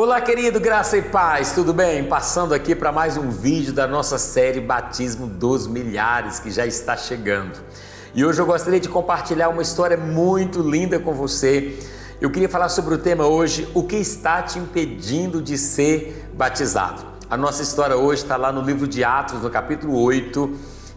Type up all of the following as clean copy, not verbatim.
Olá, querido, graça e paz, tudo bem? Passando aqui para mais um vídeo da nossa série Batismo dos Milhares, que já está chegando. E hoje eu gostaria de compartilhar uma história muito linda com você. Eu queria falar sobre o tema hoje, o que está te impedindo de ser batizado? A nossa história hoje está lá no livro de Atos, no capítulo 8,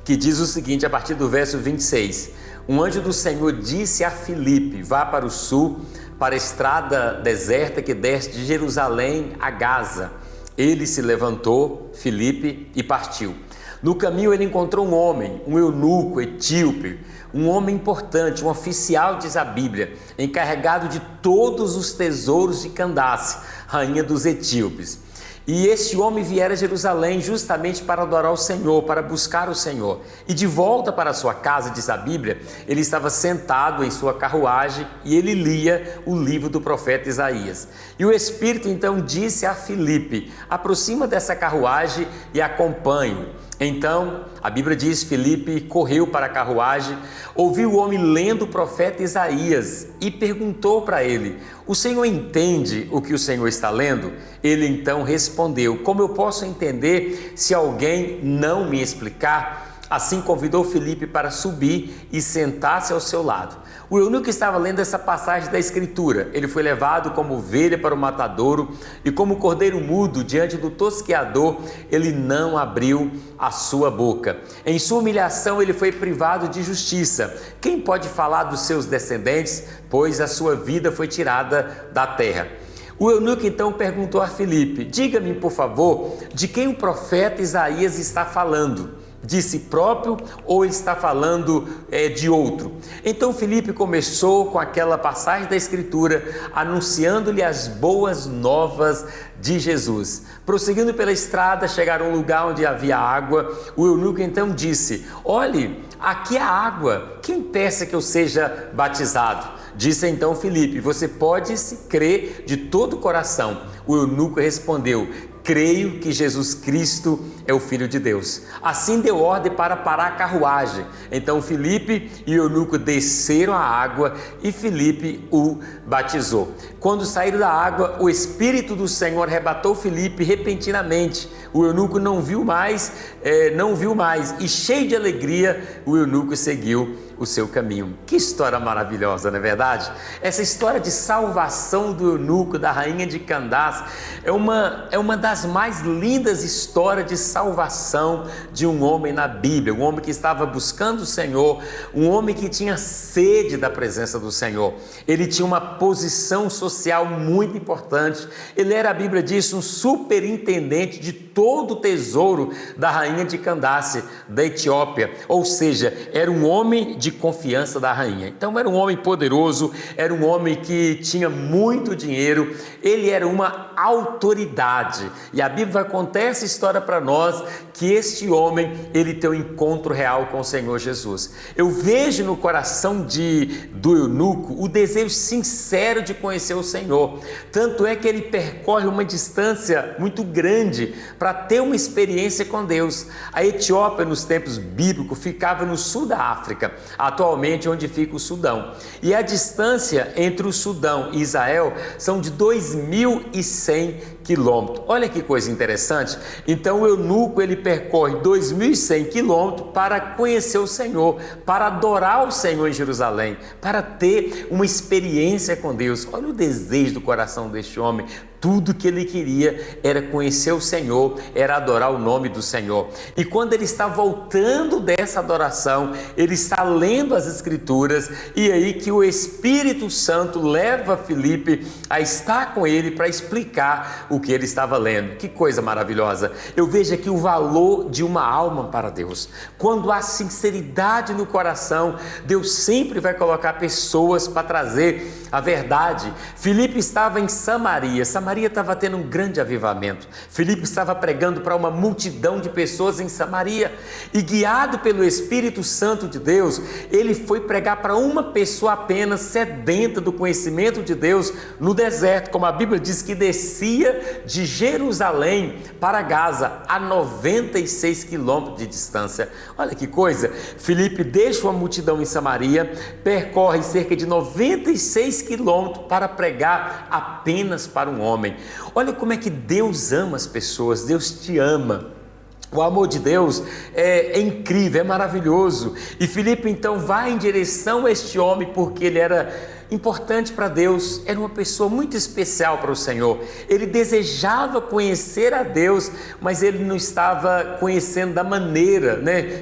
que diz o seguinte, a partir do verso 26. Um anjo do Senhor disse a Filipe, vá para o sul, para a estrada deserta que desce de Jerusalém a Gaza. Ele se levantou, Filipe, e partiu. No caminho ele encontrou um homem, um eunuco etíope, um homem importante, um oficial, diz a Bíblia, encarregado de todos os tesouros de Candace, rainha dos etíopes. E esse homem viera a Jerusalém justamente para adorar o Senhor, para buscar o Senhor. E de volta para sua casa, diz a Bíblia, ele estava sentado em sua carruagem e ele lia o livro do profeta Isaías. E o Espírito então disse a Filipe, aproxima dessa carruagem e acompanhe-o. Então, a Bíblia diz, Filipe correu para a carruagem, ouviu o homem lendo o profeta Isaías e perguntou para ele, o Senhor entende o que o Senhor está lendo? Ele então respondeu, como eu posso entender se alguém não me explicar? Assim convidou Filipe para subir e sentar-se ao seu lado. O eunuco estava lendo essa passagem da Escritura. Ele foi levado como ovelha para o matadouro e como cordeiro mudo diante do tosqueador, ele não abriu a sua boca. Em sua humilhação ele foi privado de justiça. Quem pode falar dos seus descendentes? Pois a sua vida foi tirada da terra. O eunuco então perguntou a Filipe, diga-me por favor, de quem o profeta Isaías está falando? De si próprio ou está falando de outro? Então Filipe começou com aquela passagem da Escritura, anunciando-lhe as boas novas de Jesus. Prosseguindo pela estrada, chegaram a um lugar onde havia água. O eunuco então disse, olhe, aqui há água, quem peça que eu seja batizado? Disse então Filipe, você pode se crer de todo o coração. O eunuco respondeu, creio que Jesus Cristo é o Filho de Deus. Assim deu ordem para parar a carruagem. Então Filipe e o eunuco desceram a água e Filipe o batizou. Quando saíram da água, o Espírito do Senhor arrebatou Filipe repentinamente. O eunuco não viu mais e cheio de alegria, o eunuco seguiu o seu caminho. Que história maravilhosa, não é verdade? Essa história de salvação do eunuco, da rainha de Candace, é uma das mais lindas histórias de salvação de um homem na Bíblia, um homem que estava buscando o Senhor, um homem que tinha sede da presença do Senhor. Ele tinha uma posição social muito importante. Ele era, a Bíblia diz, um superintendente de todo o tesouro da rainha de Candace, da Etiópia, ou seja, era um homem de confiança da rainha. Então era um homem poderoso, era um homem que tinha muito dinheiro, ele era uma autoridade. E a Bíblia vai contar essa história para nós, que este homem, ele tem um encontro real com o Senhor Jesus. Eu vejo no coração do eunuco o desejo sincero de conhecer o Senhor. Tanto é que ele percorre uma distância muito grande para ter uma experiência com Deus. A Etiópia, nos tempos bíblicos, ficava no sul da África, atualmente onde fica o Sudão. E a distância entre o Sudão e Israel são de 2.100 quilômetros. Olha que coisa interessante. Então o eunuco, ele percorre 2.100 quilômetros para conhecer o Senhor, para adorar o Senhor em Jerusalém, para ter uma experiência com Deus. Olha o desejo do coração deste homem. Tudo que ele queria era conhecer o Senhor, era adorar o nome do Senhor. E quando ele está voltando dessa adoração, ele está lendo as Escrituras, e aí que o Espírito Santo leva Filipe a estar com ele para explicar o que ele estava lendo. Que coisa maravilhosa! Eu vejo aqui o valor de uma alma para Deus. Quando há sinceridade no coração, Deus sempre vai colocar pessoas para trazer a verdade. Filipe estava em Samaria. Samaria estava tendo um grande avivamento. Filipe estava pregando para uma multidão de pessoas em Samaria e, guiado pelo Espírito Santo de Deus, ele foi pregar para uma pessoa apenas, sedenta do conhecimento de Deus, no deserto, como a Bíblia diz que descia de Jerusalém para Gaza, a 96 quilômetros de distância. Olha que coisa! Filipe deixa uma multidão em Samaria, percorre cerca de 96 quilômetros para pregar apenas para um homem. homem. Olha como é que Deus ama as pessoas, Deus te ama. O amor de Deus é incrível, é maravilhoso. E Filipe então vai em direção a este homem porque ele era importante para Deus, era uma pessoa muito especial para o Senhor. Ele desejava conhecer a Deus, mas ele não estava conhecendo da maneira,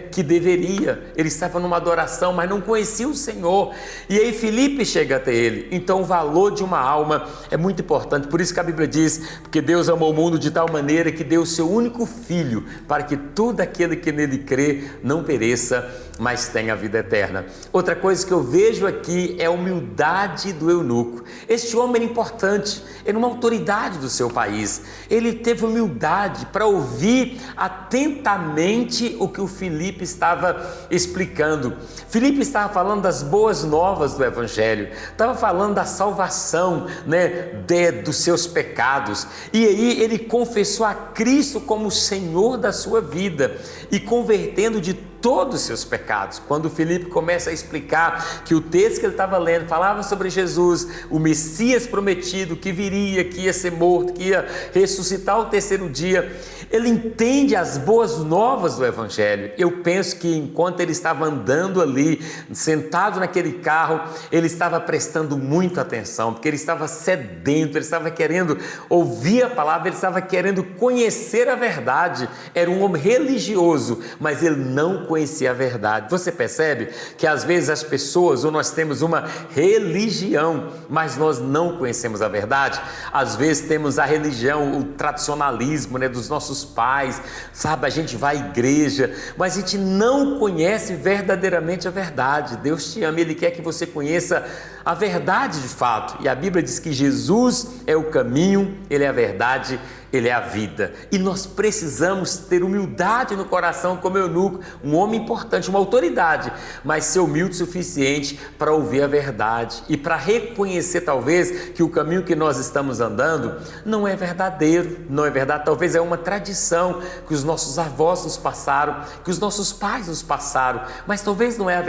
que deveria. Ele estava numa adoração, mas não conhecia o Senhor. E aí Filipe chega até ele. Então o valor de uma alma é muito importante. Por isso que a Bíblia diz, porque Deus amou o mundo de tal maneira que deu o seu único filho, para que todo aquele que nele crê não pereça, mas tenha a vida eterna. Outra coisa que eu vejo aqui é a humildade do eunuco. Este homem era importante, era uma autoridade do seu país. Ele teve humildade para ouvir atentamente o que o Filipe estava explicando. Filipe estava falando das boas novas do Evangelho, estava falando da salvação, dos seus pecados. E aí ele confessou a Cristo como o Senhor da sua vida e convertendo de todos os seus pecados. Quando Filipe começa a explicar que o texto que ele estava lendo falava sobre Jesus, o Messias prometido, que viria, que ia ser morto, que ia ressuscitar ao terceiro dia, ele entende as boas novas do Evangelho. Eu penso que enquanto ele estava andando ali, sentado naquele carro, ele estava prestando muita atenção, porque ele estava sedento, ele estava querendo ouvir a palavra, ele estava querendo conhecer a verdade. Era um homem religioso, mas ele não conhecia a verdade. Você percebe que às vezes as pessoas, ou nós temos uma religião, mas nós não conhecemos a verdade. Às vezes temos a religião, o tradicionalismo, dos nossos pais, sabe? A gente vai à igreja, mas a gente não conhece verdadeiramente a verdade. Deus te ama, Ele quer que você conheça a verdade de fato. E a Bíblia diz que Jesus é o caminho, Ele é a verdade, Ele é a vida. E nós precisamos ter humildade no coração como eunuco, um homem importante, uma autoridade, mas ser humilde o suficiente para ouvir a verdade e para reconhecer talvez que o caminho que nós estamos andando não é verdadeiro, não é verdade, talvez é uma tradição que os nossos avós nos passaram, que os nossos pais nos passaram, mas talvez não é a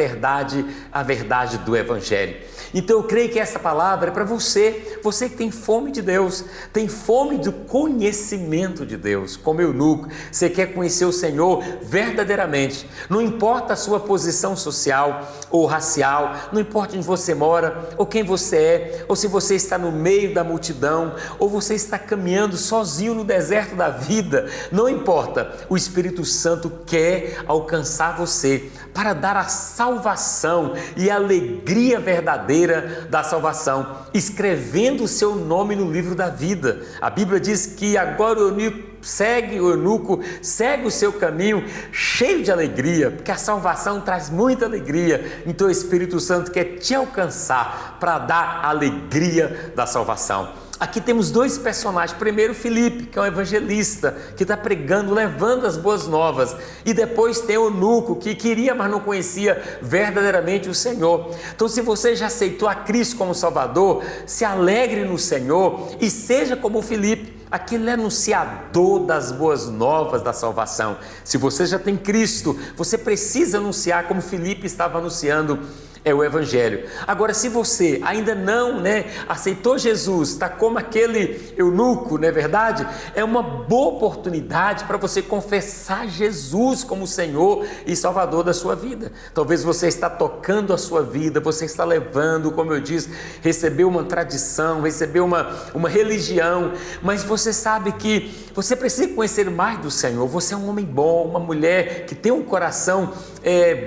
verdade do Evangelho. Então eu creio que essa palavra é para você que tem fome de Deus, tem fome do conhecimento de Deus, como eunuco. Você quer conhecer o Senhor verdadeiramente, não importa a sua posição social ou racial, não importa onde você mora, ou quem você é, ou se você está no meio da multidão, ou você está caminhando sozinho no deserto da vida, não importa, o Espírito Santo quer alcançar você para dar a salvação e a alegria verdadeira da salvação, escrevendo o seu nome no livro da vida. A Bíblia diz que agora o eunuco segue o seu caminho cheio de alegria, porque a salvação traz muita alegria. Então o Espírito Santo quer te alcançar para dar a alegria da salvação. Aqui temos dois personagens. Primeiro, Filipe, que é um evangelista, que está pregando, levando as boas novas. E depois tem o eunuco, que queria, mas não conhecia verdadeiramente o Senhor. Então, se você já aceitou a Cristo como Salvador, se alegre no Senhor e seja como Filipe. Aquele é anunciador das boas novas da salvação. Se você já tem Cristo, você precisa anunciar como Filipe estava anunciando o Evangelho. Agora, se você ainda não aceitou Jesus, está como aquele eunuco, não é verdade? É uma boa oportunidade para você confessar Jesus como Senhor e Salvador da sua vida. Talvez você está tocando a sua vida, você está levando, como eu disse, recebeu uma tradição, recebeu uma religião, mas você sabe que você precisa conhecer mais do Senhor. Você é um homem bom, uma mulher que tem um coração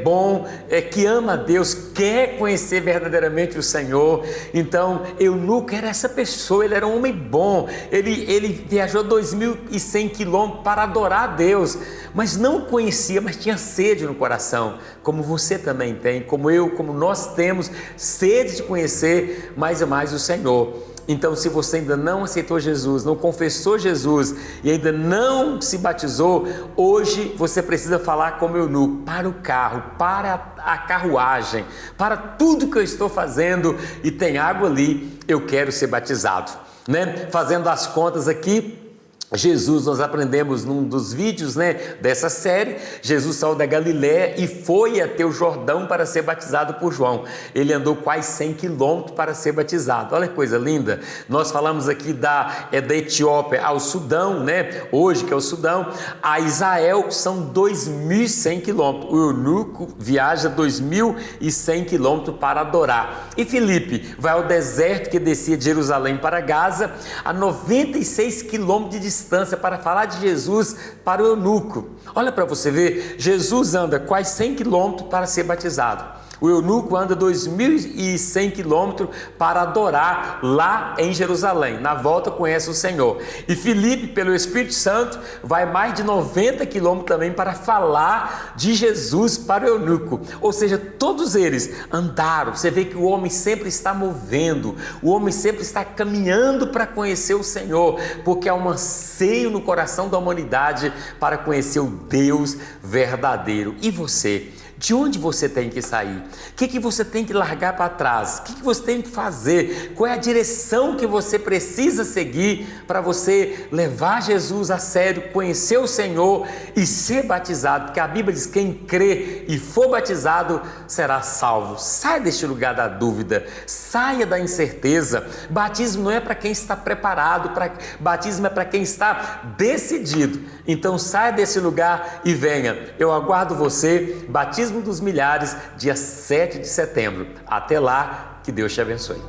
bom, que ama a Deus, quer conhecer verdadeiramente o Senhor. Então, eunuco era essa pessoa, ele era um homem bom, ele viajou 2.100 quilômetros para adorar a Deus, mas não conhecia, mas tinha sede no coração, como você também tem, como eu, como nós temos sede de conhecer mais e mais o Senhor. Então, se você ainda não aceitou Jesus, não confessou Jesus e ainda não se batizou, hoje você precisa falar como eunuco, para o carro, para a carruagem, para tudo que eu estou fazendo e tem água ali, eu quero ser batizado, Fazendo as contas aqui, Jesus, nós aprendemos num dos vídeos, dessa série, Jesus saiu da Galiléia e foi até o Jordão para ser batizado por João. Ele andou quase 100 quilômetros para ser batizado. Olha que coisa linda. Nós falamos aqui da Etiópia ao Sudão, hoje que é o Sudão, a Israel são 2.100 quilômetros. O eunuco viaja 2.100 quilômetros para adorar. E Filipe vai ao deserto que descia de Jerusalém para Gaza, a 96 quilômetros de distância para falar de Jesus para o eunuco. Olha para você ver, Jesus anda quase 100 quilômetros para ser batizado. O eunuco anda 2.100 quilômetros para adorar lá em Jerusalém. Na volta conhece o Senhor. E Filipe, pelo Espírito Santo, vai mais de 90 quilômetros também para falar de Jesus para o eunuco. Ou seja, todos eles andaram. Você vê que o homem sempre está movendo, o homem sempre está caminhando para conhecer o Senhor, porque há um anseio no coração da humanidade para conhecer o Deus verdadeiro. E você? De onde você tem que sair? O que você tem que largar para trás? O que você tem que fazer? Qual é a direção que você precisa seguir para você levar Jesus a sério, conhecer o Senhor e ser batizado? Porque a Bíblia diz que quem crê e for batizado será salvo. Saia deste lugar da dúvida, saia da incerteza. Batismo não é para quem está preparado, batismo é para quem está decidido. Então saia desse lugar e venha. Eu aguardo você, Batismo dos Milhares, dia 7 de setembro. Até lá, que Deus te abençoe.